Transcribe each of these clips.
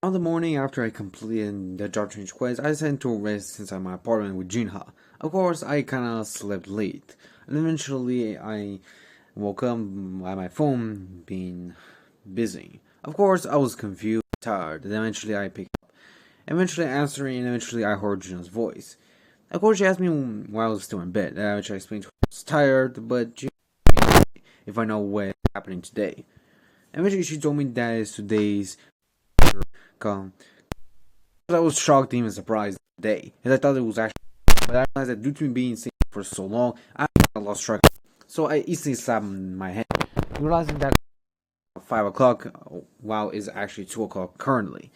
On the morning after I completed the job change quest, I decided to rest inside my apartment with Jinha. Of course, I kinda slept late, and eventually I woke up by my phone being busy. Of course, I was confused, tired, and eventually I picked up. Eventually answering, and eventually I heard Jinha's voice. Of course, she asked me why I was still in bed, which I explained to her I was tired, but Jinha asked me if I know what's happening today. Eventually, she told me that it's today's come. I was shocked, even surprised today, as I thought it was actually. But I realized that due to me being sick for so long, I lost track. So I instantly slapped my head, realizing that 5 o'clock, while it's actually 2 o'clock currently.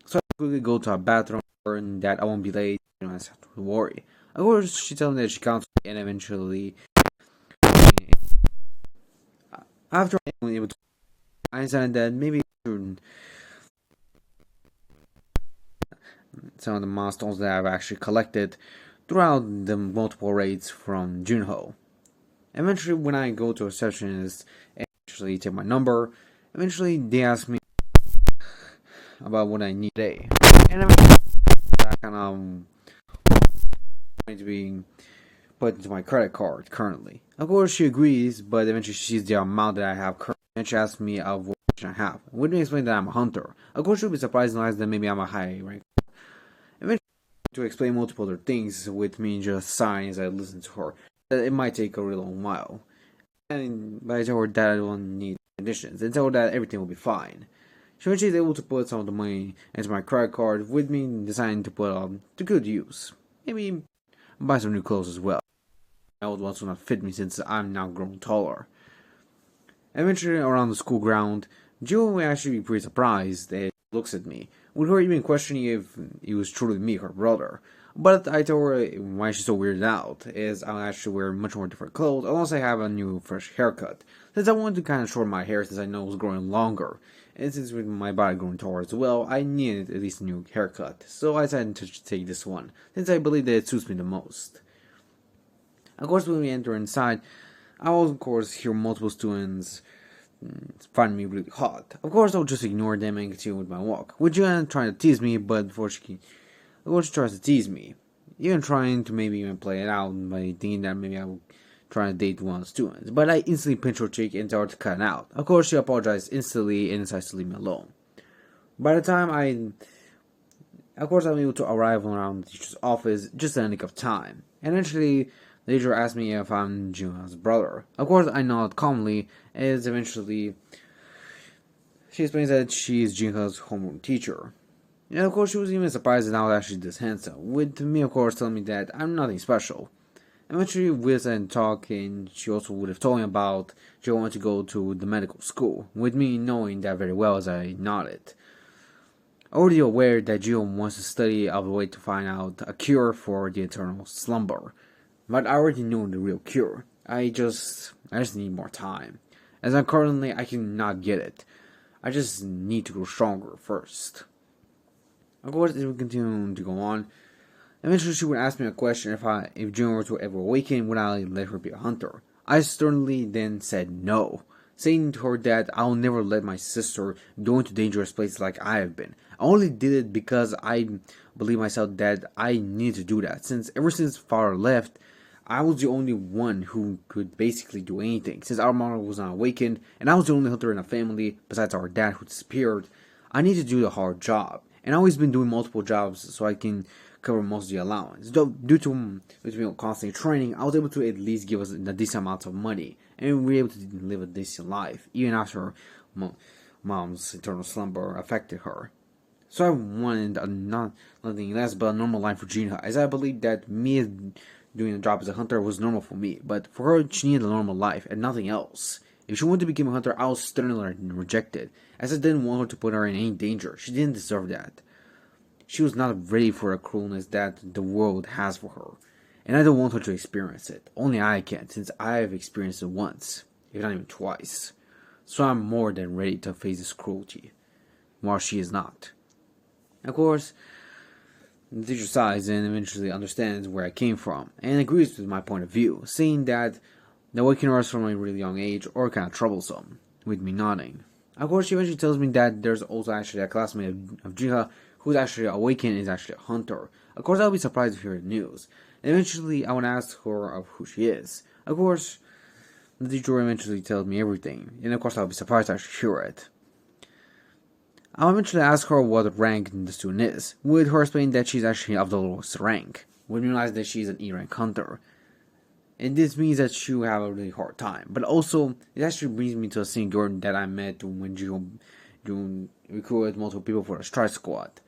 So I quickly go to a bathroom, and that I won't be late. I don't have to worry. Of course, she told me that she counts me, and eventually, after I was able to, I decided that maybe some of the milestones that I've actually collected throughout the multiple raids from Junho. Eventually, when I go to a receptionist and actually take my number, eventually they ask me about what I need today. And eventually, that kind of going to be put into my credit card currently. Of course, she agrees, but eventually she sees the amount that I have currently, and she asks me of what I have. Would me explain that I'm a hunter. Of course, she'll be surprised and realize that maybe I'm a high rank. Eventually, to explain multiple other things with me just sighing as I listen to her, that it might take a really long while. But I told her that I don't need conditions, and told her that everything will be fine. She eventually is able to put some of the money into my credit card, with me deciding to put to good use. Maybe buy some new clothes as well. My old ones will not fit me since I'm now grown taller. Eventually, around the school ground, Jill will actually be pretty surprised and looks at me, with her even questioning if it was truly me, her brother. But I told her why she's so weirded out, is I'll actually wear much more different clothes unless I have a new fresh haircut. Since I wanted to kind of shorten my hair since I know it was growing longer. And since with my body growing taller as well, I needed at least a new haircut. So I decided to take this one, since I believe that it suits me the most. Of course, when we enter inside, I will of course hear multiple students find me really hot. Of course, I'll just ignore them and continue with my walk. With Joanna trying to tease me, but unfortunately, of course, she tries to tease me. Even trying to maybe even play it out by thinking that maybe I will try to date one of the students. But I instantly pinch her cheek and tell her to cut it out. Of course, she apologized instantly and decides to leave me alone. By the time of course, I'm able to arrive around the teacher's office just in a nick of time. And eventually, the teacher asked me if I'm Juna's brother. Of course, I nod calmly, as eventually she explains that she is Jinha's homeroom teacher. And of course, she was even surprised that I was actually this handsome, with me, of course, telling me that I'm nothing special. Eventually, we decided to talk, and she also would have told me about she wanted to go to the medical school, with me knowing that very well as I nodded. Already aware that Gio wants to study of a way to find out a cure for the eternal slumber. But I already know the real cure. I just need more time. As I'm currently, I cannot get it. I just need to grow stronger first. Of course, as we continue to go on, eventually she would ask me a question if June were to ever awaken, would I let her be a hunter? I sternly then said no, saying to her that I'll never let my sister go into dangerous places like I have been. I only did it because I believe myself that I need to do that, since ever since father left, I was the only one who could basically do anything. Since our mother was not awakened, and I was the only hunter in the family, besides our dad who disappeared, I need to do the hard job. And I've always been doing multiple jobs so I can cover most of the allowance. Though, due to me constantly training, I was able to at least give us a decent amount of money, and we were able to live a decent life, even after mom's eternal slumber affected her. So I wanted nothing less but a normal life for Gina, as I believe that me doing a job as a hunter was normal for me, but for her, she needed a normal life and nothing else. If she wanted to become a hunter, I was sternly rejected, as I didn't want her to put her in any danger. She didn't deserve that. She was not ready for the cruelness that the world has for her, and I don't want her to experience it. Only I can, since I have experienced it once, if not even twice. So I'm more than ready to face this cruelty, while she is not. Of course, the teacher sighs and eventually understands where I came from, and agrees with my point of view, saying that the awakeners from a really young age are kind of troublesome, with me nodding. Of course, she eventually tells me that there's also actually a classmate of Jiha who's actually awakened and is actually a hunter. Of course, I'll be surprised to hear the news. And eventually, I want to ask her of who she is. Of course, the teacher eventually tells me everything, and of course, I'll be surprised to actually hear it. I'll eventually ask her what rank the student is, with her explaining that she's actually of the lowest rank. We realize that she's an E rank hunter. And this means that she will have a really hard time. But also, it actually brings me to a scene Jordan that I met when June recruited multiple people for the strike squad.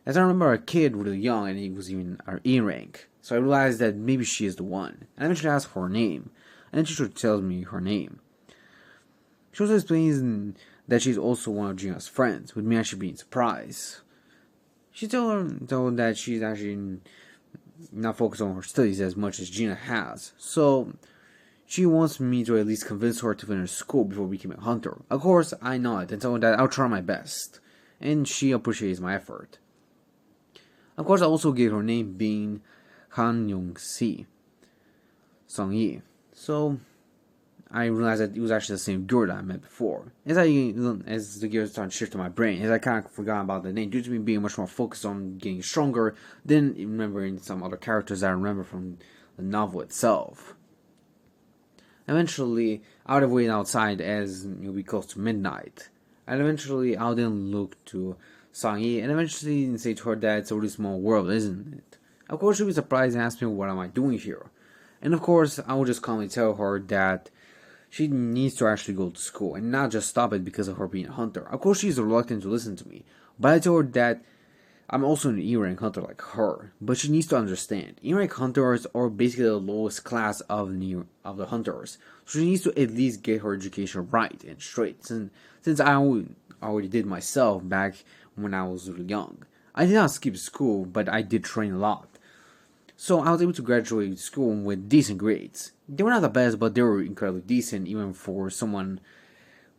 As I remember, a kid really young and he was even our E rank. So I realized that maybe she is the one. And I eventually asked for her name. And then she tells me her name. She also explains that she's also one of Gina's friends, with me actually being surprised. She told that she's actually not focused on her studies as much as Gina has. So she wants me to at least convince her to finish school before becoming a hunter. Of course, I nod and tell her that I'll try my best. And she appreciates my effort. Of course, I also gave her name being Han Yong-si Song Yi. So I realized that it was actually the same girl that I met before. As the gears started to shift in my brain, as I kind of forgot about the name due to me being much more focused on getting stronger than remembering some other characters I remember from the novel itself. Eventually, I would have waited outside as it would be close to midnight. And eventually, I'll then look to Sang-yi and eventually say to her that it's a really small world, isn't it? Of course, she'll be surprised and ask me what am I doing here. And of course, I will just calmly tell her that she needs to actually go to school and not just stop it because of her being a hunter. Of course, she's reluctant to listen to me, but I told her that I'm also an E-rank hunter like her, but she needs to understand. E-rank hunters are basically the lowest class of the hunters, so she needs to at least get her education right and straight, since I already did myself back when I was really young. I did not skip school, but I did train a lot. So I was able to graduate school with decent grades. They were not the best, but they were incredibly decent even for someone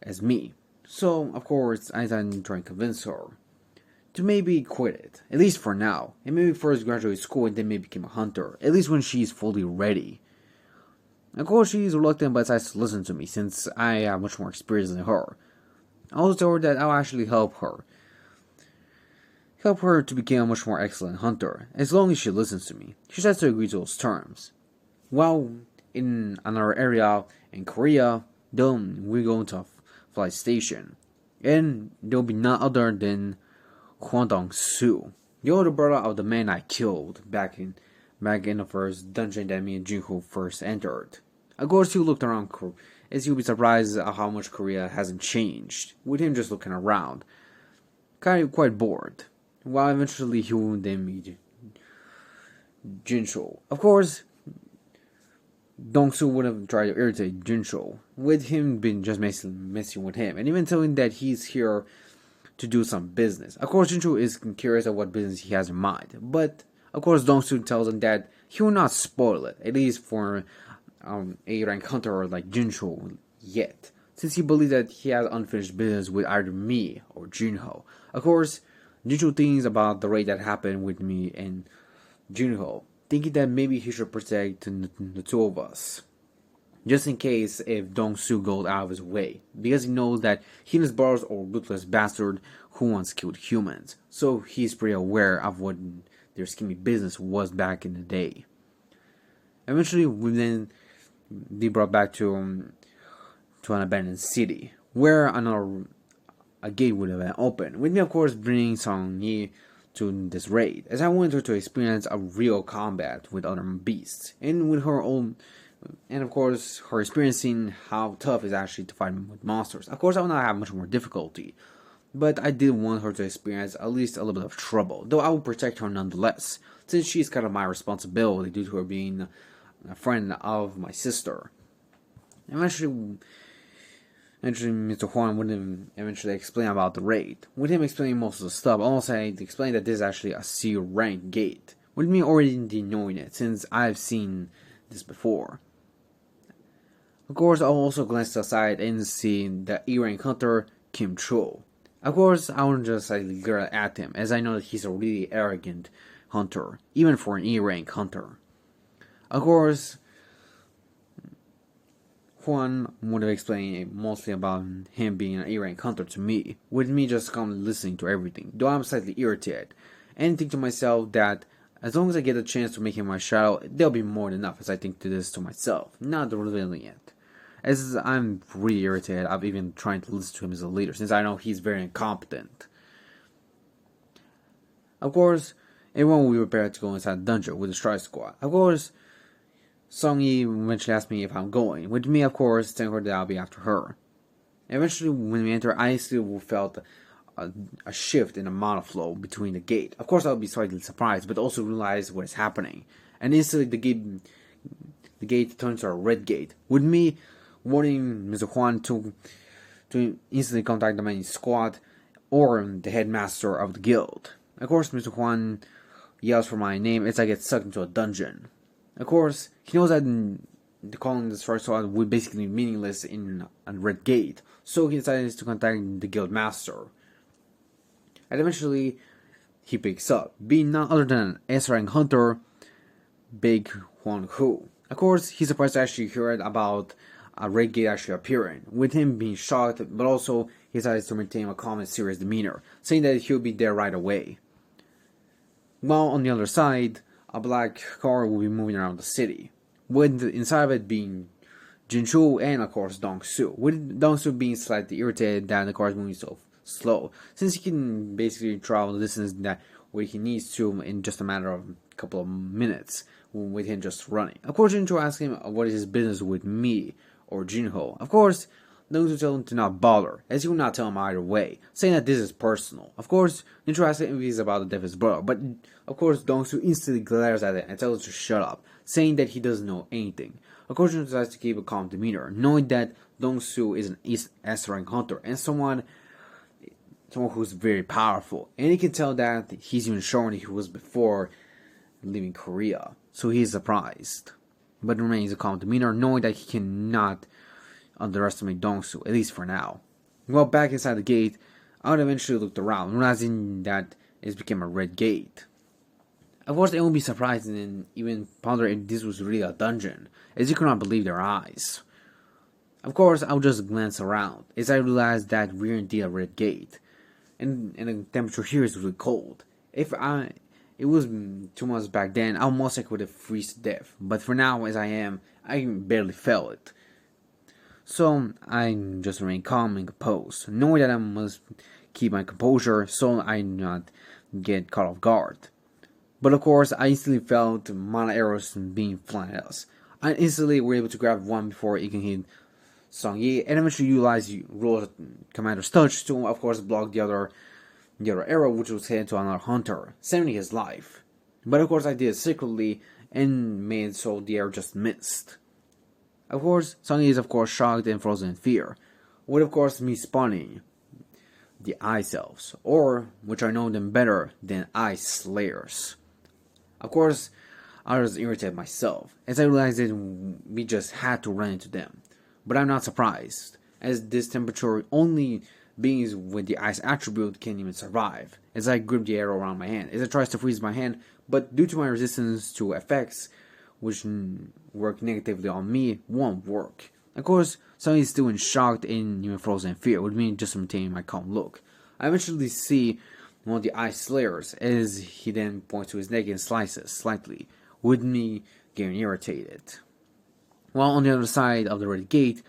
as me. So, of course, I started trying to convince her to maybe quit it, at least for now, and maybe first graduate school and then maybe become a hunter, at least when she's fully ready. Of course, she's reluctant but decides to listen to me since I have much more experience than her. I also told her that I'll actually help her to become a much more excellent hunter, as long as she listens to me. She says to agree to those terms. While in another area in Korea, then we're going to a flight station, and there'll be none other than Hwang Dong-soo, the older brother of the man I killed back in the first dungeon that me and Jinwoo first entered. Of course, he looked around as he'll be surprised at how much Korea hasn't changed, with him just looking around, kind of quite bored. While eventually he will then meet Jinsho. Of course, Dong-soo would have tried to irritate Jinsho, with him being just messing with him, and even telling that he's here to do some business. Of course, Jinsho is curious of what business he has in mind, but of course Dong-soo tells him that he will not spoil it, at least for a rank hunter like Jinsho yet, since he believes that he has unfinished business with either me or Junho. Of course, Jinsho thinks about the raid that happened with me and Junho, thinking that maybe he should protect the two of us, just in case if Dong-soo goes out of his way, because he knows that he and his brothers are a ruthless bastard who once killed humans, so he's pretty aware of what their scheming business was back in the day. Eventually, we then be brought back to an abandoned city, where a gate would have been open, with me of course bringing Song-yi to this raid, as I wanted her to experience a real combat with other beasts, and with her own, and of course her experiencing how tough it is actually to fight with monsters. Of course I will not have much more difficulty, but I did want her to experience at least a little bit of trouble, though I will protect her nonetheless, since she's kind of my responsibility due to her being a friend of my sister. Eventually Mr. Huang would eventually explain about the raid. With him explaining most of the stuff, also I explained that this is actually a C rank gate, with me already knowing it, since I've seen this before. Of course, I'll also glance aside and see the E rank hunter, Kim Cho. Of course, I won't just glare at him, as I know that he's a really arrogant hunter, even for an E rank hunter. Of course, Juan would have explained mostly about him being an A-rank hunter to me, with me just calmly listening to everything, though I'm slightly irritated, and think to myself that as long as I get a chance to make him my shadow, there'll be more than enough as I think to this to myself, not revealing it. As I'm really irritated, I've even tried to listen to him as a leader, since I know he's very incompetent. Of course, everyone will be prepared to go inside the dungeon with the Strike Squad. Of course, Song-Yi eventually asked me if I'm going, with me, of course, telling her that I'll be after her. Eventually, when we enter, I still felt a shift in the monoflow between the gate. Of course, I'll be slightly surprised, but also realize what is happening. And instantly, the gate turns to a red gate, with me warning Mr. Juan to instantly contact the main squad or the headmaster of the guild. Of course, Mr. Juan yells for my name as I get sucked into a dungeon. Of course, he knows that the calling the Strike Squad would basically be meaningless in a red gate, so he decides to contact the guild master. And eventually, he picks up, being none other than an S-rank hunter, Big Hwan Hu. Of course, he's surprised to actually hear about a red gate actually appearing, with him being shocked, but also he decides to maintain a calm and serious demeanor, saying that he'll be there right away. While on the other side, a black car will be moving around the city, with inside of it being Jinwoo and of course Dong-Soo, with Dong-Soo being slightly irritated that the car is moving so slow, since he can basically travel the distance that where he needs to in just a matter of a couple of minutes, with him just running. Of course, Jinwoo asks him what is his business with me or Jinho. Of course, Dong-Soo tells him to not bother, as he will not tell him either way, saying that this is personal. Of course, Jinwoo asks him if he's about the death of his brother, but of course, Dong-Soo instantly glares at it and tells him to shut up, saying that he doesn't know anything. Of course, Jinwoo decides to keep a calm demeanor, knowing that Dong-Soo is an S-rank hunter and someone who's very powerful, and he can tell that he's even showing he was before leaving Korea, so he's surprised, but remains a calm demeanor, knowing that he cannot underestimate Dong-Soo, at least for now. Well, back inside the gate, I would eventually looked around, realizing that it became a red gate. Of course, they won't be surprised and even ponder if this was really a dungeon, as you could not believe their eyes. Of course, I would just glance around, as I realized that we're indeed a red gate, and the temperature here is really cold. If it was 2 months back then, I most likely would have freezed to death, but for now, as I am, I barely felt it. So, I just remain calm and composed, knowing that I must keep my composure so I do not get caught off guard. But of course, I instantly felt mana arrows being flung at us. I instantly were able to grab one before it can hit Song-Yi, and eventually utilize Roll Commander's Touch to, of course, block the other arrow, which was headed to another hunter, saving his life. But of course, I did it secretly, and made so the arrow just missed. Of course, Song-Yi is of course shocked and frozen in fear, with of course me spawning the Ice Elves, or which I know them better than Ice Slayers. Of course, I was irritated myself, as I realized that we just had to run into them. But I'm not surprised, as this temperature only beings with the ice attribute can even survive, as I grip the arrow around my hand, as it tries to freeze my hand, but due to my resistance to effects, which work negatively on me, won't work. Of course, Sonny is still in shock and even frozen in fear, with me just maintaining my calm look. I eventually see one of the Ice Slayers, as he then points to his neck and slices slightly, with me getting irritated. While on the other side of the red gate,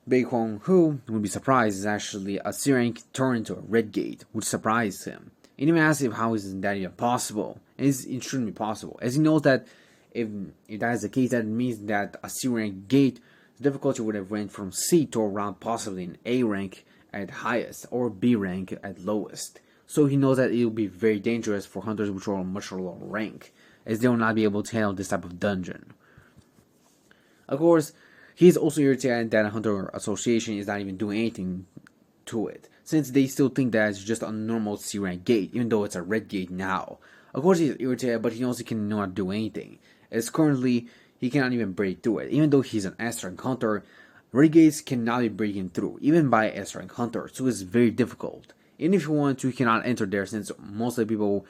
Big Hwan Hu would be surprised is actually a C-rank turned into a red gate, which surprised him. And even asked him how is that even possible, and it shouldn't be possible, as he knows that if that is the case, that means that a C-rank gate, the difficulty would have ranged from C to around possibly an A rank at highest, or B rank at lowest. So he knows that it will be very dangerous for hunters which are much lower rank, as they will not be able to handle this type of dungeon. Of course, he is also irritated that a hunter association is not even doing anything to it, since they still think that it's just a normal C-rank gate, even though it's a red gate now. Of course he is irritated, but he knows he cannot do anything, as currently he cannot even break through it. Even though he's an S-rank hunter, red gates cannot be breaking through, even by S-rank hunter, so it's very difficult. Even if he wanted to, he cannot enter there, since most of the people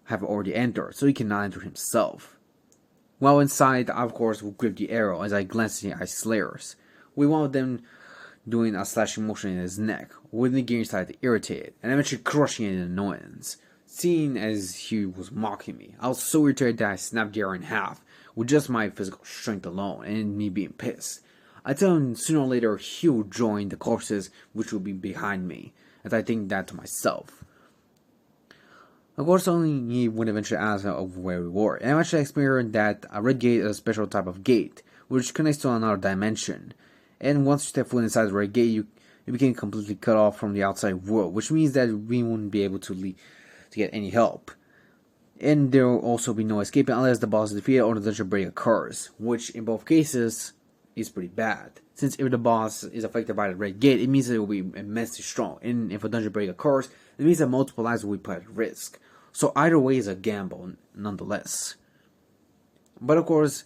have already entered, so he cannot enter himself. While inside, I of course will grip the arrow as I glance at the ice slayers, with one of them doing a slashing motion in his neck, with the gear side to irritate it, and eventually crushing it in annoyance. Seeing as he was mocking me, I was so irritated that I snapped the arrow in half, with just my physical strength alone, and me being pissed. I tell him sooner or later he'll join the corpses which will be behind me, as I think that to myself. Of course, only he would eventually ask of where we were, and eventually I explained that a red gate is a special type of gate, which connects to another dimension. And once you step foot inside the red gate, you became completely cut off from the outside world, which means that we wouldn't be able to get any help. And there will also be no escaping unless the boss is defeated or the dungeon break occurs, which in both cases is pretty bad. Since if the boss is affected by the red gate, it means that it will be immensely strong, and if a dungeon break occurs, it means that multiple lives will be put at risk. So either way is a gamble, nonetheless. But of course,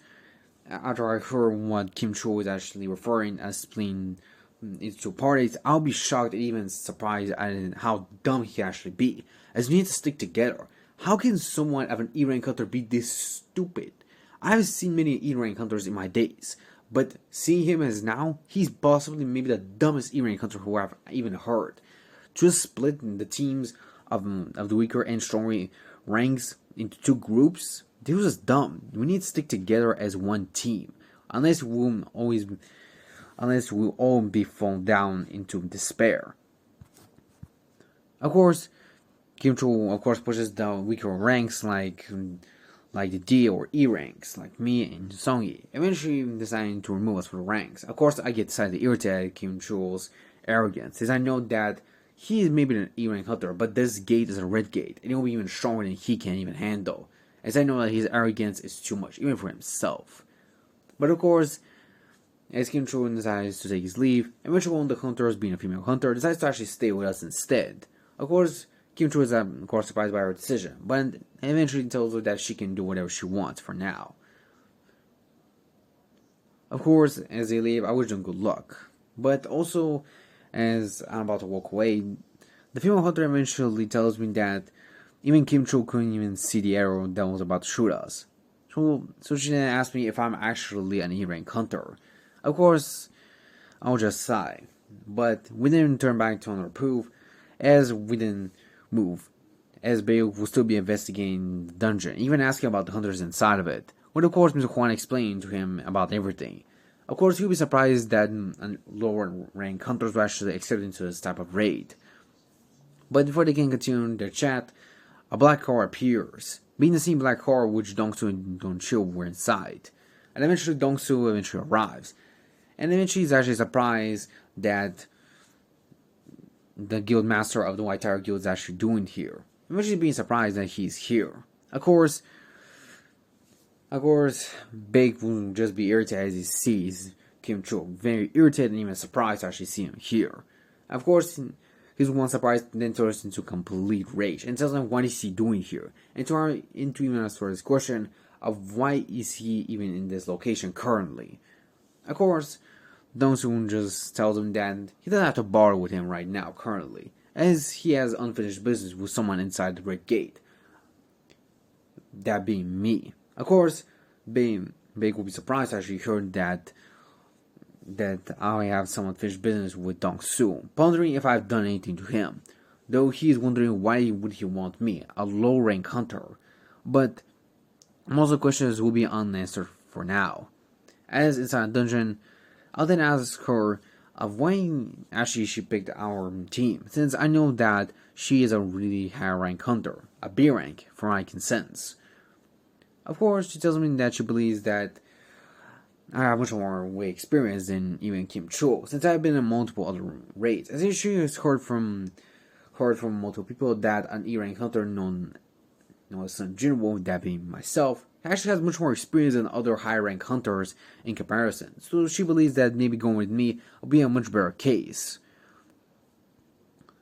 after I heard what Kim Cho is actually referring as splitting into two parties, I'll be shocked and even surprised at how dumb he actually be, as we need to stick together. How can someone of an E-rank hunter be this stupid? I've seen many E-rank hunters in my days, but seeing him as now, he's possibly maybe the dumbest E-rank hunter who I've even heard. Just split the teams of the weaker and stronger ranks into two groups, this was just dumb. We need to stick together as one team, unless we'll all be fallen down into despair. Of course, Kim Cho of course pushes the weaker ranks like the D or E ranks, like me and Songyi, eventually deciding to remove us from the ranks. Of course, I get slightly irritated at Kim Cho's arrogance, as I know that he is maybe an E rank hunter, but this gate is a red gate, and it will be even stronger than he can even handle, as I know that his arrogance is too much, even for himself. But of course, as Kim Cho decides to take his leave, eventually one of the hunters, being a female hunter, decides to actually stay with us instead. Of course, Kim Cho is of course surprised by her decision, but eventually tells her that she can do whatever she wants for now. Of course, as they leave, I wish them good luck. But also, as I'm about to walk away, the female hunter eventually tells me that even Kim Cho couldn't even see the arrow that was about to shoot us. So she then asked me if I'm actually an E-rank hunter. Of course, I'll just sigh. But we didn't turn back to another proof, as we didn't move, as Baruka will still be investigating the dungeon, even asking about the hunters inside of it, when of course Mr. Juan explained to him about everything. Of course, he'll be surprised that lower rank hunters were actually accepted into this type of raid. But before they can continue their chat, a black car appears, being the same black car which Dongsu and Dongchiu were inside. And eventually Dongsu arrives, and eventually he's actually surprised that the guild master of the White Tiger Guild is actually doing here. Eventually being surprised that he's here. Of course, Bake will just be irritated as he sees Kim Cho. Very irritated and even surprised to actually see him here. Of course, he's one surprised and then turns into complete rage and tells him what is he doing here. And into even answer his question of why is he even in this location currently. Of course, Dongsun just tells him that he doesn't have to bother with him right now, currently, as he has unfinished business with someone inside the Red Gate. That being me. Of course, Bake will be surprised to actually heard that I have some unfinished business with Dongsu, pondering if I've done anything to him, though he is wondering why would he want me, a low-rank hunter. But most of the questions will be unanswered for now. As inside a dungeon, I'll then ask her of why actually she picked our team, since I know that she is a really high rank hunter, a B rank from what I can sense. Of course, she tells me that she believes that I have much more way experience than even Kim Cho, since I've been in multiple other raids. As she has heard from multiple people that an E rank hunter known as jinwoo, that being myself, actually has much more experience than other high-rank hunters in comparison, so she believes that maybe going with me will be a much better case.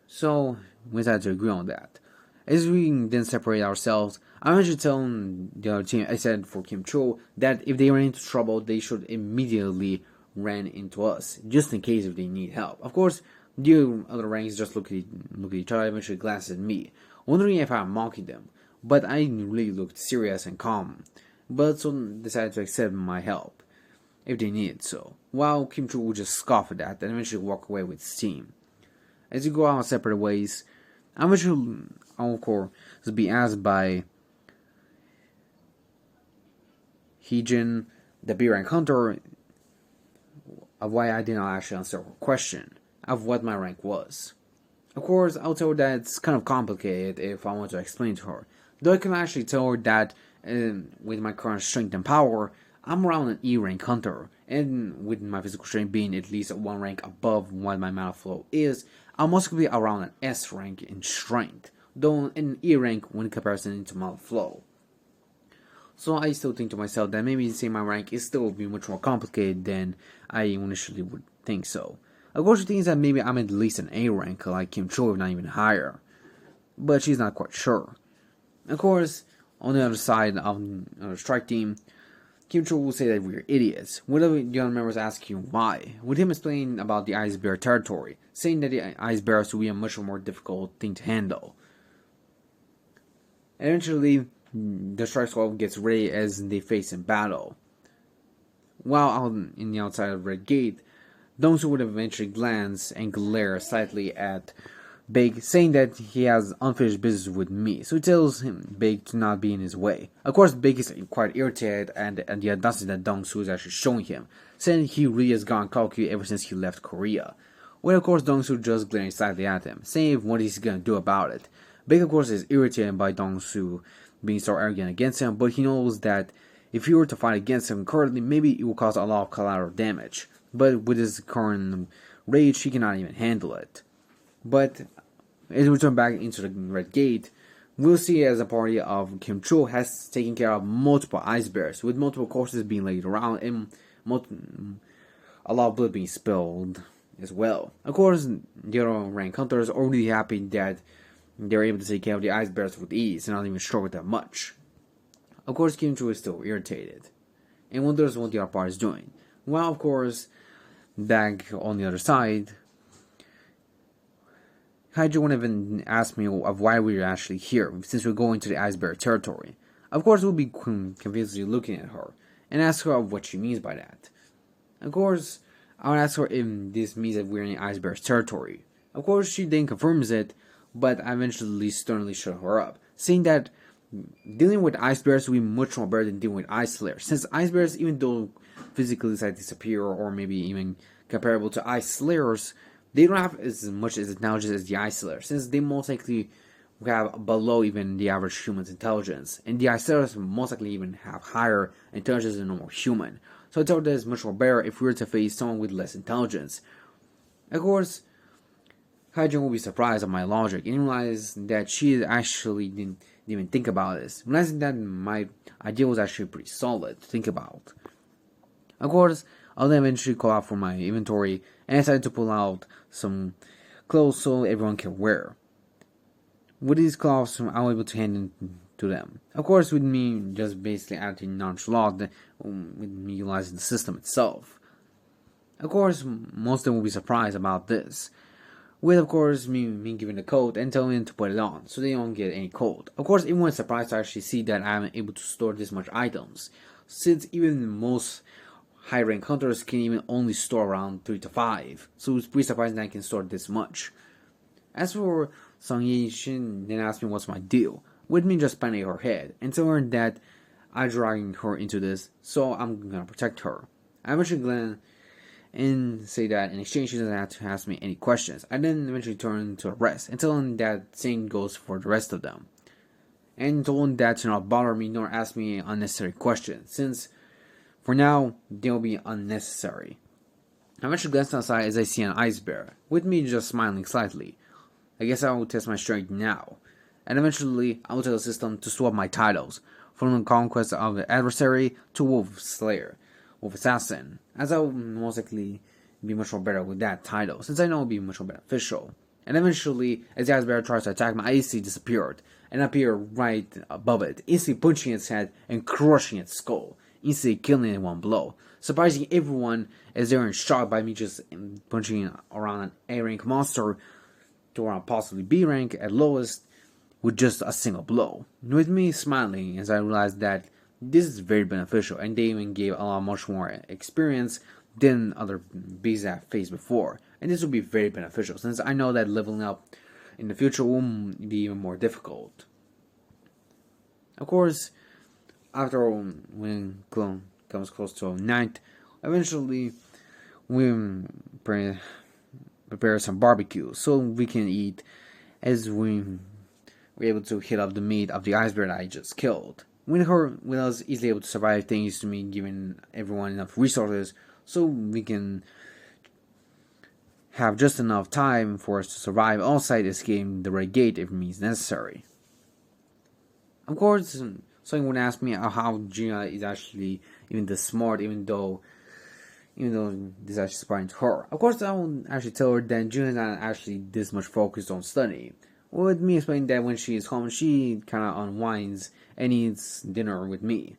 So, we decided to agree on that. As we then separate ourselves, I eventually tell the other team, I said for Kim Cho, that if they ran into trouble, they should immediately run into us, just in case if they need help. Of course, the other ranks just look at each other, eventually glance at me, wondering if I'm mocking them. But I really looked serious and calm, but some decided to accept my help if they needed so, while Kim Chu would just scoff at that and eventually walk away with his team. As you go our separate ways, I eventually, of course, be asked by Heejin, the B rank hunter, of why I did not actually answer her question of what my rank was. Of course, I'll tell her that it's kind of complicated if I want to explain to her. Though I can actually tell her that with my current strength and power, I'm around an E rank hunter, and with my physical strength being at least one rank above what my mana flow is, I'm also be around an S rank in strength, though an E rank when comparison to mana flow. So I still think to myself that maybe saying my rank is still be much more complicated than I initially would think so. Of course, she thinks that maybe I'm at least an A rank like Kim Cho, if not even higher, but she's not quite sure. Of course, on the other side of the strike team, Kim Cho will say that we're idiots. One of the other members asking why, with him explaining about the Ice Bear territory, saying that the Ice Bears will be a much more difficult thing to handle. Eventually, the Strike Squad gets ready as they face in battle. While out in the outside of Red Gate, Dongsu would eventually glance and glare slightly at Big, saying that he has unfinished business with me, so he tells him Big to not be in his way. Of course, Big is quite irritated and the audacity that Dongsu is actually showing him, saying he really has gone cocky ever since he left Korea. Well, of course, Dongsu just glaring slightly at him, saying what he's gonna do about it. Big, of course, is irritated by Dongsu being so arrogant against him, but he knows that if he were to fight against him currently, maybe it will cause a lot of collateral damage. But with his current rage, he cannot even handle it. But as we return back into the Red Gate, we'll see as a party of Kim Cho has taken care of multiple ice bears, with multiple corpses being laid around and a lot of blood being spilled as well. Of course, the other rank hunters are really happy that they're able to take care of the ice bears with ease and not even struggle that much. Of course, Kim Cho is still irritated and wonders what the other party is doing. Well, of course, back on the other side, Haiju won't even ask me of why we're actually here, since we're going to the Ice Bear territory. Of course, we'll be confusedly looking at her, and ask her of what she means by that. Of course, I'll ask her if this means that we're in the Ice Bear's territory. Of course, she then confirms it, but I eventually sternly shut her up, saying that dealing with Ice Bears will be much more better than dealing with Ice Slayers, since Ice Bears, even though physically decide to disappear or maybe even comparable to Ice Slayers, they don't have as much as intelligence as the Ice Slayers, since they most likely have below even the average human's intelligence, and the Ice Slayers most likely even have higher intelligence than a normal human. So I thought that it's much more better if we were to face someone with less intelligence. Of course, Haijun will be surprised at my logic and realize that she actually didn't even think about this, realizing that my idea was actually pretty solid to think about. Of course, I'll then eventually call out for my inventory and decided to pull out some clothes so everyone can wear. With these clothes, I was able to hand them to them. Of course, with me just basically acting nonchalant, with me utilizing the system itself. Of course, most of them will be surprised about this. With, of course, me giving the coat and telling them to put it on, so they don't get any cold. Of course, everyone is surprised to actually see that I'm able to store this much items, since even most high-rank hunters can even only store around 3 to 5, so it's pretty surprising that I can store this much. As for Song Yi, she then asked me what's my deal, with me just patting her head, and telling her that I'm dragging her into this, so I'm gonna protect her. I eventually glance and say that in exchange she doesn't have to ask me any questions. I then eventually turn to the rest and tell them that same goes for the rest of them. And told them that to not bother me nor ask me unnecessary questions, since for now they'll be unnecessary. I eventually glance outside as I see an ice bear, with me just smiling slightly. I guess I will test my strength now. And eventually I will tell the system to swap my titles, from the conquest of the adversary to Wolf Slayer, Wolf Assassin, as I will most likely be much more better with that title, since I know it will be much more beneficial. And eventually, as the Ice Bear tries to attack, my AC disappeared, and appeared right above it, instantly punching its head and crushing its skull, instantly killing it in one blow, surprising everyone as they were in shock by me just punching around an A rank monster to around possibly B rank at lowest with just a single blow, with me smiling as I realized that This is very beneficial, and they even gave a lot much more experience than other beasts I've faced before. And this will be very beneficial, since I know that leveling up in the future will be even more difficult. Of course, after when clone comes close to night, eventually we prepare some barbecue so we can eat, as we're able to heat up the meat of the ice bear that I just killed. With us easily able to survive thanks to me giving everyone enough resources so we can have just enough time for us to survive outside escaping the red gate if means necessary. Of course, someone would ask me how Gina is actually even this smart, even though this is actually surprising to her. Of course, I won't actually tell her that Gina is not actually this much focused on studying. With me explaining that when she is home, she kind of unwinds and eats dinner with me.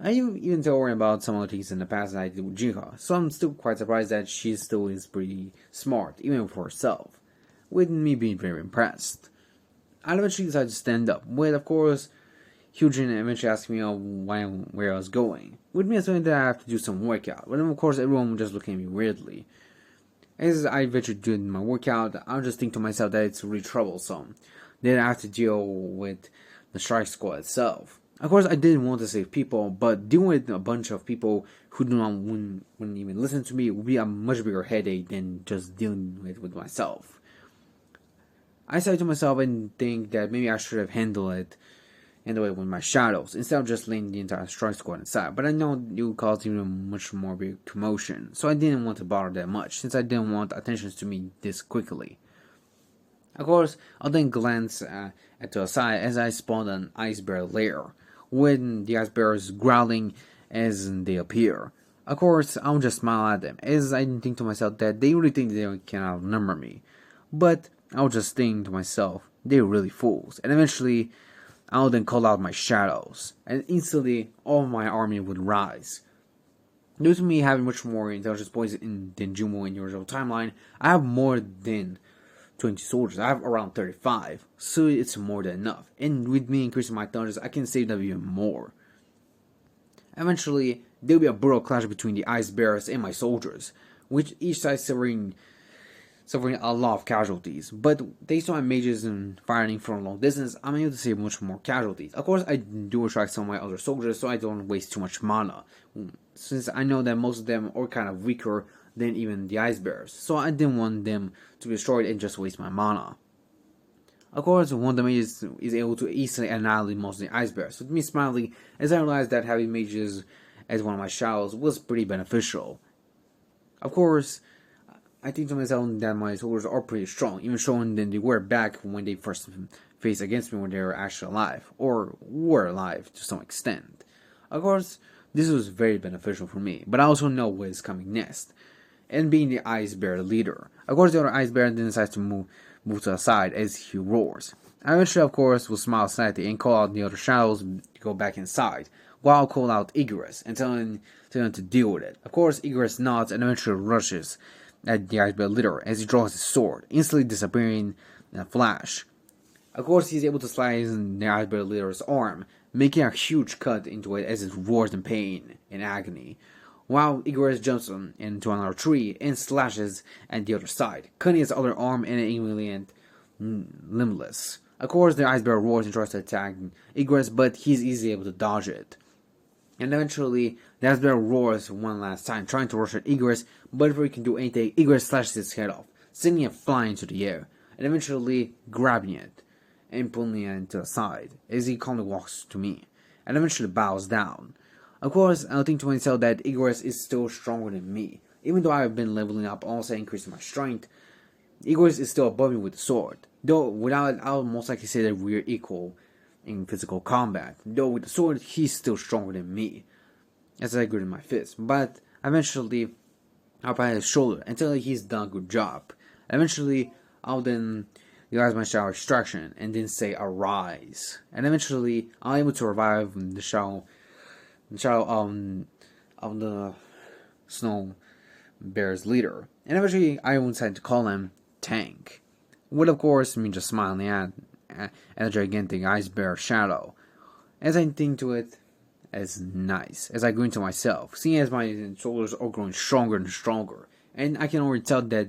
I even tell her about some other things in the past that I did with Jiha, so I'm still quite surprised that she still is pretty smart, even for herself, with me being very impressed. I eventually decided to stand up, with, of course, Hyujin eventually asked me where I was going, with me assuming that I have to do some workout, but then of course everyone would just look at me weirdly. As I eventually do my workout, I'll just think to myself that it's really troublesome. Then I have to deal with the strike squad itself. Of course, I didn't want to save people, but dealing with a bunch of people who wouldn't even listen to me would be a much bigger headache than just dealing with myself. I said to myself and think that maybe I should have handled it with my shadows instead of just laying the entire strike squad inside. But I know it would cause even much more big commotion, so I didn't want to bother that much since I didn't want attention to me this quickly. Of course, I'll then glance at the side as I spawned an ice bear lair, with the ice bears growling as they appear. Of course, I'll just smile at them, as I think to myself that they really think they can outnumber me. But I'll just think to myself, they're really fools, and eventually I'll then call out my shadows, and instantly all my army would rise. Due to me having much more intelligence points than jinwoo in the original timeline, I have more than 20 soldiers. I have around 35, so it's more than enough. And with me increasing my intelligence, I can save them even more. Eventually, there will be a brutal clash between the ice bears and my soldiers, with each side suffering a lot of casualties, but thanks to my mages and firing from a long distance, I'm able to save much more casualties. Of course, I do attract some of my other soldiers, so I don't waste too much mana, since I know that most of them are kind of weaker than even the ice bears, so I didn't want them to be destroyed and just waste my mana. Of course, one of the mages is able to easily annihilate most of the ice bears, with me smiling as I realized that having mages as one of my shadows was pretty beneficial. Of course, I think to myself that my soldiers are pretty strong, even stronger than they were back when they first faced against me when they were actually alive, or were alive to some extent. Of course, this was very beneficial for me, but I also know what is coming next, and being the ice bear leader. Of course, the other ice bear then decides to move to the side as he roars. I eventually, of course, will smile slightly and call out the other shadows to go back inside, while I'll call out Igris and tell him to deal with it. Of course, Igris nods and eventually rushes at the ice bear leader as he draws his sword, instantly disappearing in a flash. Of course, he's able to slice the ice bear leader's arm, making a huge cut into it as it roars in pain and agony, while Igris jumps into another tree and slashes at the other side, cutting his other arm and leaving it limbless. Of course, the ice bear roars and tries to attack Igris, but he's easily able to dodge it. And eventually, the ice bear roars one last time, trying to rush at Igris, but before he can do anything, Igris slashes his head off, sending it flying into the air, and eventually grabbing it and pulling it to the side as he calmly walks to me, and eventually bows down. Of course, I'll think to myself that Igris is still stronger than me. Even though I have been leveling up, also increasing my strength, Igris is still above me with the sword. Though without it, I'll most likely say that we're equal in physical combat. Though with the sword, he's still stronger than me, as I grip my fist. But eventually, I'll pat his shoulder until he's done a good job. Eventually, I'll then utilize my shadow extraction and then say arise. And eventually, I'm able to revive the shadow of the snow bear's leader. And eventually, I will decide to call him Tank. With, of course, me just smiling at the gigantic ice bear shadow. As I think to it, as nice as I go into myself, seeing as my shoulders are growing stronger and stronger, and I can already tell that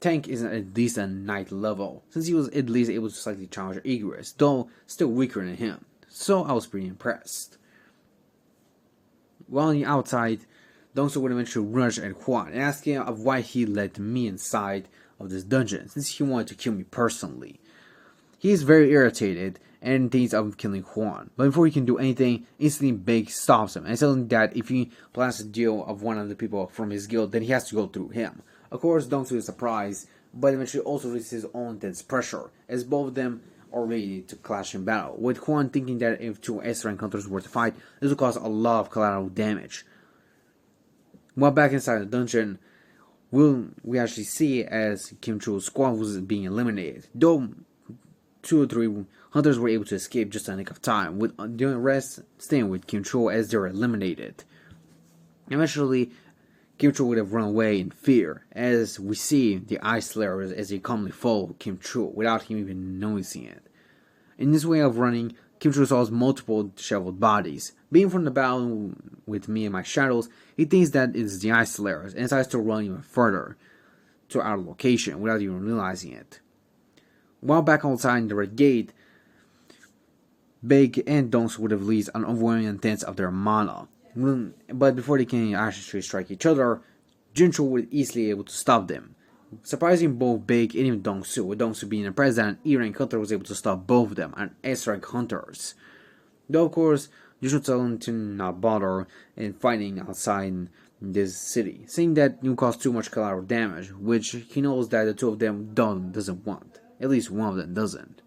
Tank is at least a knight level, since he was at least able to slightly challenge Igris, though still weaker than him, so I was pretty impressed. While on the outside, Dongsu would eventually rush at Quan and ask him of why he let me inside of this dungeon, since he wanted to kill me personally. He is very irritated and thinks of killing Juan, but before he can do anything, instantly Big stops him and tells him that if he plans to deal with one of the people from his guild, then he has to go through him. Of course, Dongsu is surprised, but eventually also releases his own intense pressure, as both of them are ready to clash in battle, with Juan thinking that if two S-rank hunters were to fight, this would cause a lot of collateral damage. While back inside the dungeon, we actually see as Kim Chu's squad was being eliminated, though 2 or 3 hunters were able to escape just in the nick of time, with the rest staying with Kim Chu as they were eliminated. Eventually, Kim Chu would have run away in fear, as we see the Ice Slayers as they calmly follow Kim Chu without him even noticing it. In this way of running, Kim Chu saw multiple disheveled bodies. Being from the battle with me and my shadows, he thinks that it's the Ice Slayers and decides to run even further to our location without even realizing it. While back outside in the red gate, Big and Dongsu would have released an overwhelming intense of their mana. But before they can actually strike each other, Jinchu was easily able to stop them, surprising both Big and even Dongsu, with Dongsu being impressed that an E-rank hunter was able to stop both of them, and S-rank hunters. Though of course, Jinchu tells them to not bother in fighting outside this city, saying that it will cause too much collateral damage, which he knows that the two of them doesn't want. At least one of them doesn't.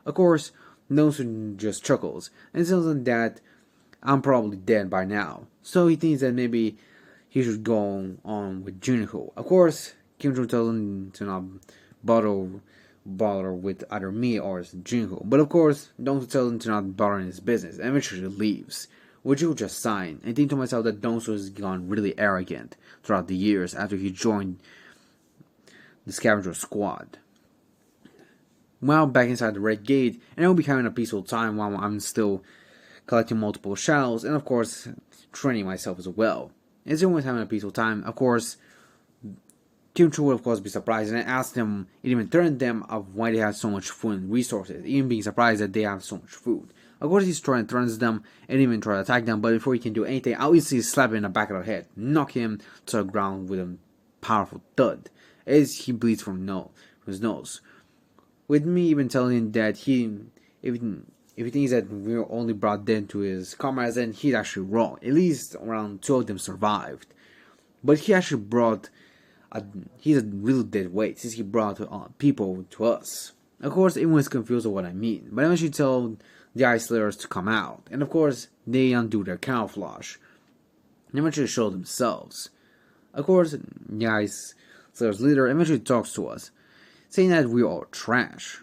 Of course, Dongsu just chuckles and tells them that I'm probably dead by now, so he thinks that maybe he should go on with Jinwoo. Of course, Kim Jong tells him to not bother with either me or Jinwoo, but of course, Dongsu tells him to not bother in his business and eventually leaves, which will just sign. I think to myself that Dongsu has gone really arrogant throughout the years after he joined the scavenger squad. While back inside the red gate, and I will be having a peaceful time while I'm still collecting multiple shells, and of course, training myself as well. As everyone's having a peaceful time, of course, Kim Chu would of course be surprised, and I asked him, it even turned them of why they have so much food and resources, even being surprised that they have so much food. Of course, he's trying to threaten them, and even try to attack them, but before he can do anything, I'll easily slap him in the back of the head, knock him to the ground with a powerful thud, as he bleeds from his nose. With me even telling him that if he thinks that we were only brought dead to his comrades, then he's actually wrong. At least around 2 of them survived. But he actually he's a real dead weight, since he brought people to us. Of course, everyone's confused with what I mean, but I eventually told the Ice Slayers to come out, and of course, they undo their camouflage, and eventually show themselves. Of course, the Ice Slayers leader eventually talks to us, saying that we are trash,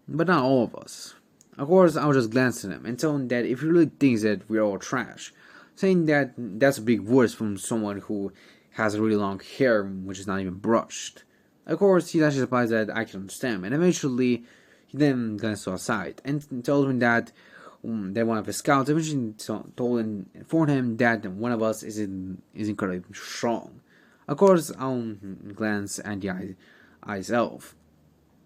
but not all of us. Of course, I'll just glance at him and tell him that if he really thinks that we're all trash, saying that that's a big word from someone who has really long hair, which is not even brushed. Of course, he's actually surprised that I can understand, and eventually, he then glances aside and tells me that one of his scouts eventually informed him that one of us is incredibly strong. Of course, I'll glance at the Ice Elf,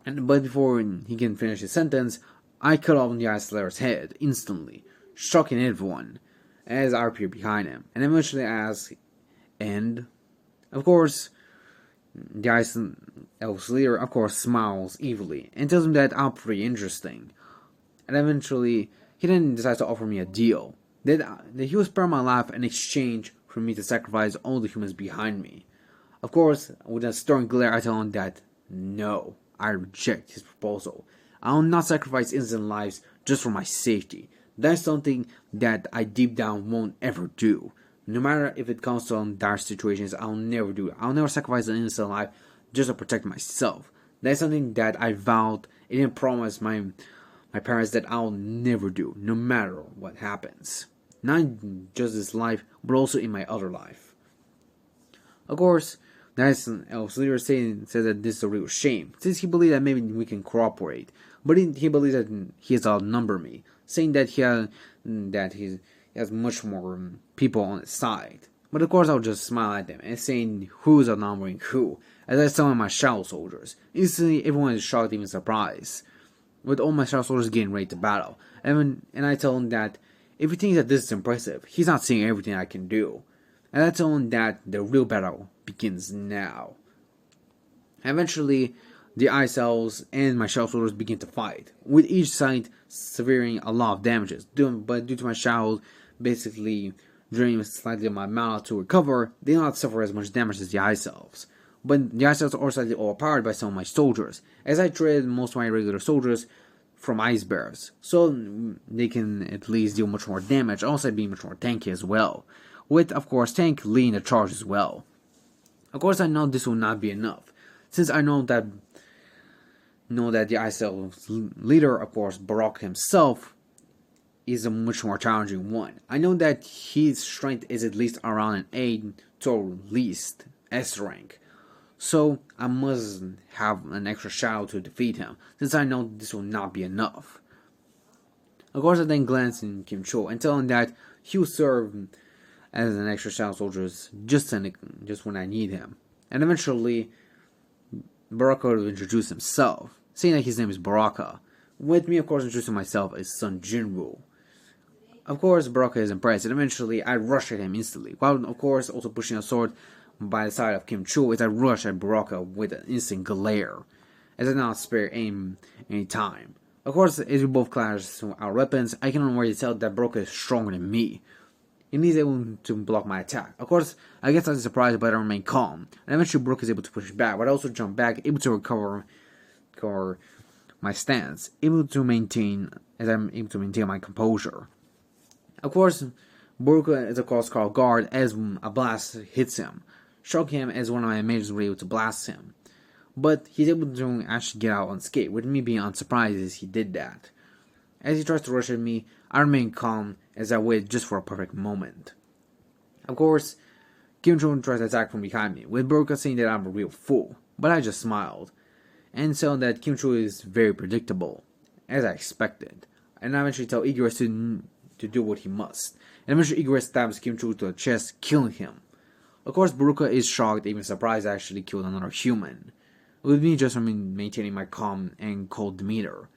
but before he can finish his sentence, I cut off the Ice Slayer's head instantly, shocking everyone, as I appear behind him, and eventually ask, and of course, the Ice Elf's leader, of course, smiles evilly and tells him that I'm pretty interesting. And eventually, he then decides to offer me a deal that he will spare my life in exchange for me to sacrifice all the humans behind me. Of course, with a stern glare, I tell him that no, I reject his proposal. I will not sacrifice innocent lives just for my safety. That's something that I deep down won't ever do. No matter if it comes to dire situations, I'll never do it. I'll never sacrifice an innocent life just to protect myself. That's something that I vowed and even promised my parents that I'll never do, no matter what happens. Not just this life, but also in my other life. Of course, the Ice Elf's leader said that this is a real shame, since he believes that maybe we can cooperate. But he believes that he has outnumbered me, saying that he has he has much more people on his side. But of course I'll just smile at them and saying who's outnumbering who, as I summon my shadow soldiers. Instantly everyone is shocked, even surprised, with all my shadow soldiers getting ready to battle. And I tell him that if he thinks that this is impressive, he's not seeing everything I can do. And I tell him that the real battle begins now. Eventually, the ice elves and my shadow soldiers begin to fight, with each side suffering a lot of damages. But due to my shadow basically draining slightly of my mana to recover, they do not suffer as much damage as the ice elves. But the ice elves are slightly overpowered by some of my soldiers, as I traded most of my regular soldiers from ice bears, so they can at least deal much more damage, also being much more tanky as well, with of course tank leading the charge as well. Of course I know this will not be enough, since I know that the ice elves leader, of course Baruka himself, is a much more challenging one. I know that his strength is at least around an 8 to at least S rank. So I must have an extra shadow to defeat him, since I know this will not be enough. Of course I then glance in Kim Cho and tell him that he will serve as an extra shadow soldier just when I need him. And eventually Baruka will introduce himself, saying that his name is Baruka, with me of course introducing myself as son Jinwoo. Of course, Baruka is impressed, and eventually I rush at him instantly, while of course also pushing a sword by the side of Kim Cho as I rush at Baruka with an instant glare, as I do not spare aim any time. Of course, as we both clash our weapons, I can already tell that Baruka is stronger than me, and he's able to block my attack. Of course, I get slightly surprised, but I remain calm, and eventually Baruka is able to push back, but I also jump back, able to recover my stance, able to maintain my composure. Of course, Baruka is of course called guard as a blast hits him, shocking him as one of my mages were able to blast him. But he's able to actually get out unscathed, with me being unsurprised as he did that. As he tries to rush at me, I remain calm as I wait just for a perfect moment. Of course, Kim Cho tries to attack from behind me, with Baruka saying that I'm a real fool, but I just smiled, and so that Kim Cho is very predictable, as I expected, and I eventually tell Igris to do what he must, and eventually Igris stabs Kim Cho to the chest, killing him. Of course, Baruka is shocked, even surprised I actually killed another human, with me just maintaining my calm and cold demeanor.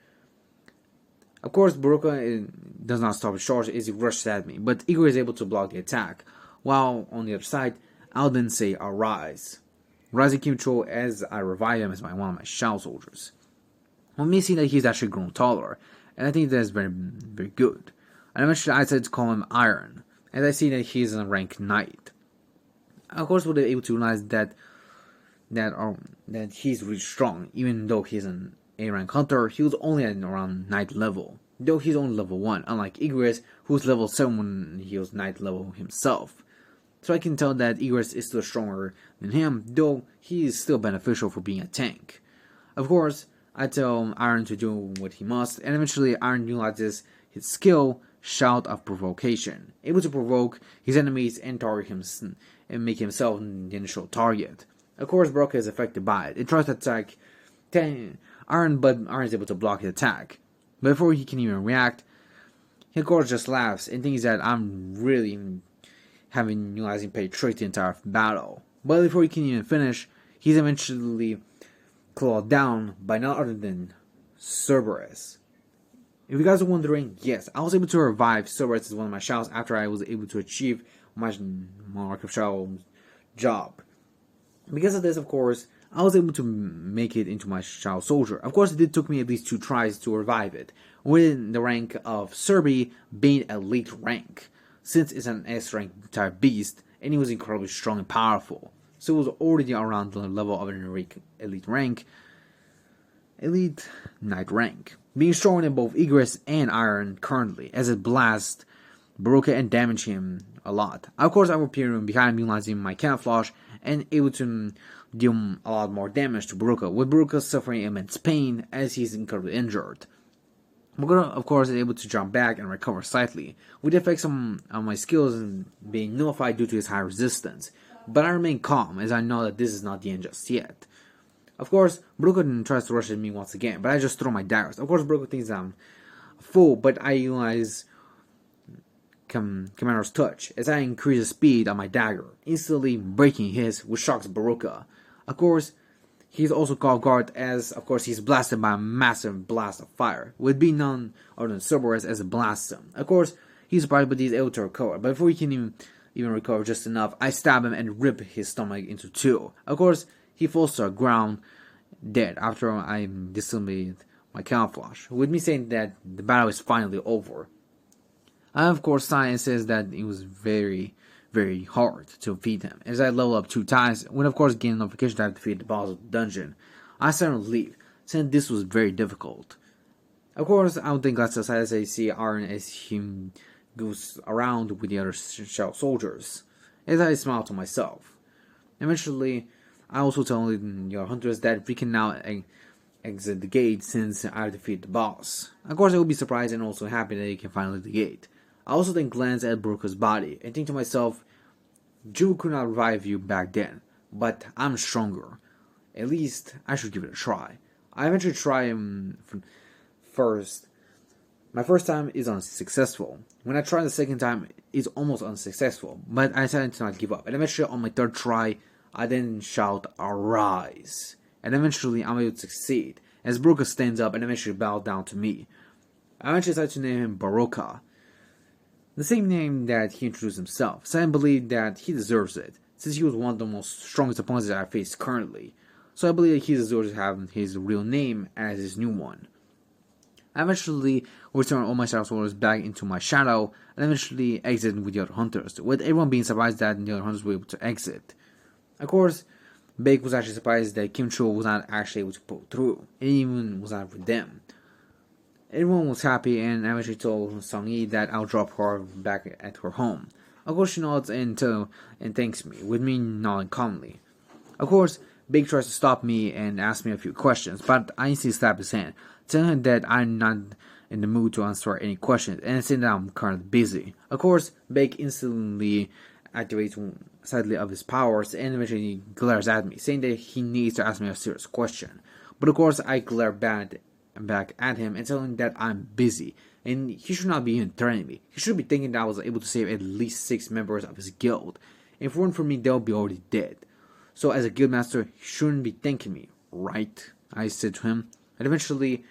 Of course, Baruka does not stop his charge as he rushes at me, but Igris is able to block the attack, while on the other side, I'll then say arise, rising Kim Cho as I revive him as one of my shadow soldiers. On me seeing that he's actually grown taller, and I think that is very, very good. And eventually I decided to call him Iron, as I see that he is a rank knight. Of course, we'll be able to realize that he's really strong, even though he's an A rank hunter. He was only at around knight level, though he's only level 1, unlike Igris, who's level 7 when he was knight level himself. So I can tell that Igris is still stronger than him, though he is still beneficial for being a tank. Of course, I tell Iron to do what he must, and eventually Iron utilizes his skill, Shout of Provocation, able to provoke his enemies and target him and make himself the initial target. Of course, Baruka is affected by it. It tries to attack Iron, but Iron is able to block his attack. But before he can even react, he of course just laughs and thinks that I'm really utilizing Pay Trick the entire battle. But before he can even finish, he's eventually clawed down by none other than Cerbie. If you guys are wondering, yes, I was able to revive Cerbie as one of my shadows after I was able to achieve my Mark of Shadow job. Because of this, of course, I was able to make it into my shadow soldier. Of course, it did took me at least 2 tries to revive it, with the rank of Cerbie being elite rank, since it's an S rank type beast, and he was incredibly strong and powerful. So it was already around the level of an elite knight rank, being stronger than both Igris and Iron currently, as it blasts Baruka and damage him a lot. Of course, I will appear behind me utilizing my camouflage and able to deal a lot more damage to Baruka, with Baruka suffering immense pain as he's incredibly injured. Baruka, of course, is able to jump back and recover slightly, with the effects of my skills being nullified due to his high resistance. But I remain calm, as I know that this is not the end just yet. Of course, Baruka tries to rush at me once again, but I just throw my daggers. Of course, Baruka thinks I'm a fool, but I utilize commander's touch as I increase the speed on my dagger, instantly breaking his, which shocks Baruka. Of course, he's also caught off guard as, of course, he's blasted by a massive blast of fire, would be none other than Cerbie as it blasts him. Of course, he's surprised but he's able to recover, but before he can even recover just enough, I stab him and rip his stomach into two. Of course, he falls to the ground dead after I disabled my camouflage, with me saying that the battle is finally over. Of course, science says that it was very, very hard to defeat him, as I level up 2 times, when of course getting notification that I defeated the boss of the dungeon. I started to leave, saying this was very difficult. Of course, I don't think that's as I see Aaron as he goes around with the other shell soldiers, as I smile to myself. Eventually, I also tell the hunters that we can now exit the gate since I defeated the boss. Of course, I will be surprised and also happy that he can finally leave the gate. I also then glance at Baruka's body and think to myself, Jinwoo could not revive you back then, but I'm stronger. At least I should give it a try. I eventually try him first. My first time is unsuccessful. When I try the second time, it's almost unsuccessful, but I decided to not give up. And eventually on my third try, I then shout, "Arise!" And eventually I'm able to succeed, as Baruka stands up and eventually bows down to me. I eventually decided to name him Baruka, the same name that he introduced himself, so I believe that he deserves it, since he was one of the most strongest opponents that I face currently. So I believe that he deserves to have his real name as his new one. I eventually returned all my shadow soldiers back into my shadow, and eventually exited with the other hunters, with everyone being surprised that the other hunters were able to exit. Of course, Baek was actually surprised that Kim Chul was not actually able to pull through, and even was not with them. Everyone was happy, and I eventually told Song-Yi that I'll drop her back at her home. Of course, she nods and thanks me, with me nodding calmly. Of course, Baek tries to stop me and ask me a few questions, but I instantly slap his hand, telling him that I'm not in the mood to answer any questions, and saying that I'm currently busy. Of course, Baek instantly activates slightly of his powers and eventually glares at me, saying that he needs to ask me a serious question. But of course, I glare back at him and telling him that I'm busy, and he should not be even threatening me. He should be thinking that I was able to save at least 6 members of his guild. If it weren't for me, they'll be already dead. So as a guildmaster, he shouldn't be thanking me, right? I said to him, and eventually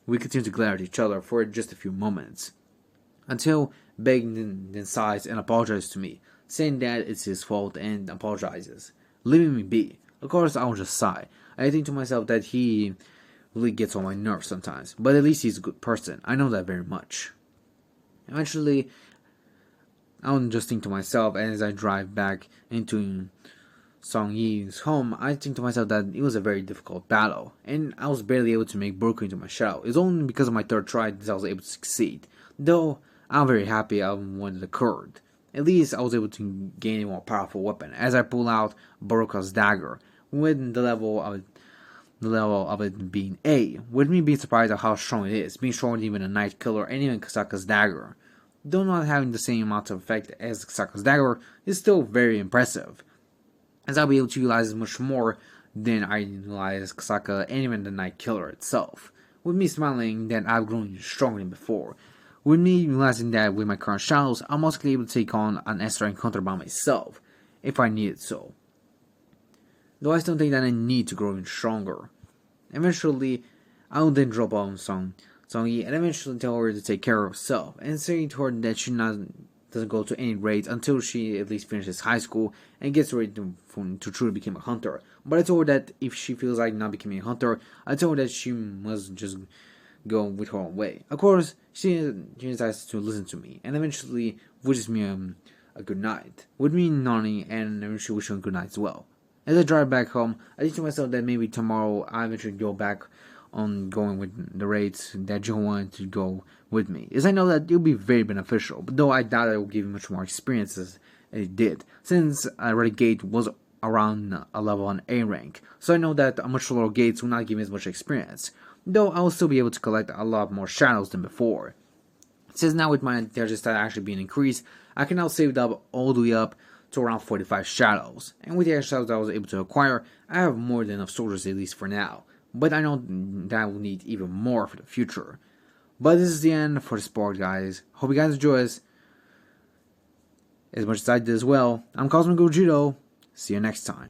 we continued to glare at each other for just a few moments, until Baek then sighs and apologizes to me, saying that it's his fault and apologizes, leaving me be. Of course, I will just sigh. I think to myself that he really gets on my nerves sometimes, but at least he's a good person. I know that very much. Eventually, I'll just think to myself as I drive back into Song-Yi's home, I think to myself that it was a very difficult battle, and I was barely able to make Baruka into my shadow. It's only because of my third try that I was able to succeed, though I'm very happy when it occurred. At least I was able to gain a more powerful weapon as I pull out Baruka's dagger, with the level of it being A, with me being surprised at how strong it is, being stronger than even a Night Killer and even Kasaka's dagger. Though not having the same amount of effect as Kasaka's dagger, is still very impressive, as I'll be able to utilize it much more than I utilize Kasaka and even the Night Killer itself, with me smiling that I've grown stronger than before. With me realizing that with my current shadows, I'm also able to take on an extra encounter by myself, if I needed so. Though I still think that I need to grow even stronger. Eventually, I will then drop on Song-Yi and eventually tell her to take care of herself, and saying to her that she doesn't go to any raids until she at least finishes high school and gets ready to truly become a hunter. But I told her that if she feels like not becoming a hunter, I told her that she must just go with her own way. Of course, she decides to listen to me, and eventually wishes me a good night, with me nodding and eventually wishing a good night as well. As I drive back home, I think to myself that maybe tomorrow I eventually go back on going with the raids that Joe wanted to go with me, as I know that it will be very beneficial, but though I doubt it will give me much more experience as it did, since Renegade was around a level on A rank, so I know that much lower gates will not give me as much experience, though I will still be able to collect a lot more shadows than before. Since now with my intelligence stat actually being increased, I can now save it up all the way up to around 45 shadows, and with the extra shadows I was able to acquire, I have more than enough soldiers at least for now, but I know that I will need even more for the future. But this is the end for the sport, guys. Hope you guys enjoy this. as much as I did as well. I'm Cosmic Gogito. See you next time.